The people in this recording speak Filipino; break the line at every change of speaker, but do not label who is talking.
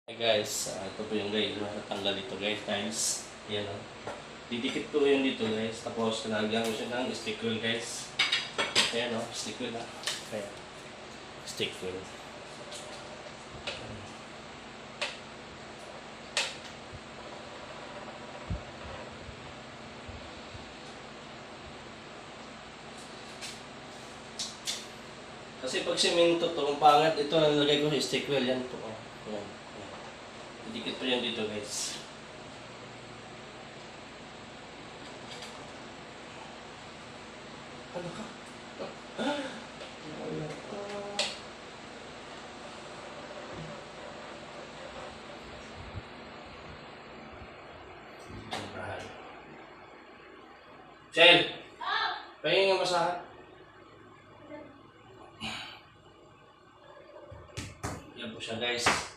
Hi guys, ito po yung guys, matatanggal dito guys, yan o. Didikit ko yun dito guys, tapos nalagyan ko siya ng stick wheel guys. Ayan o, stick wheel ha. Ayan, stick wheel. Kasi pag simento to, ang pangat ito nalagay ko sa stick wheel, yan po. Ayan, ayan. Didikit po yan dito guys. Ano ka? Ano ka? Shell! Pahingin nga masahan. Yan po siya guys.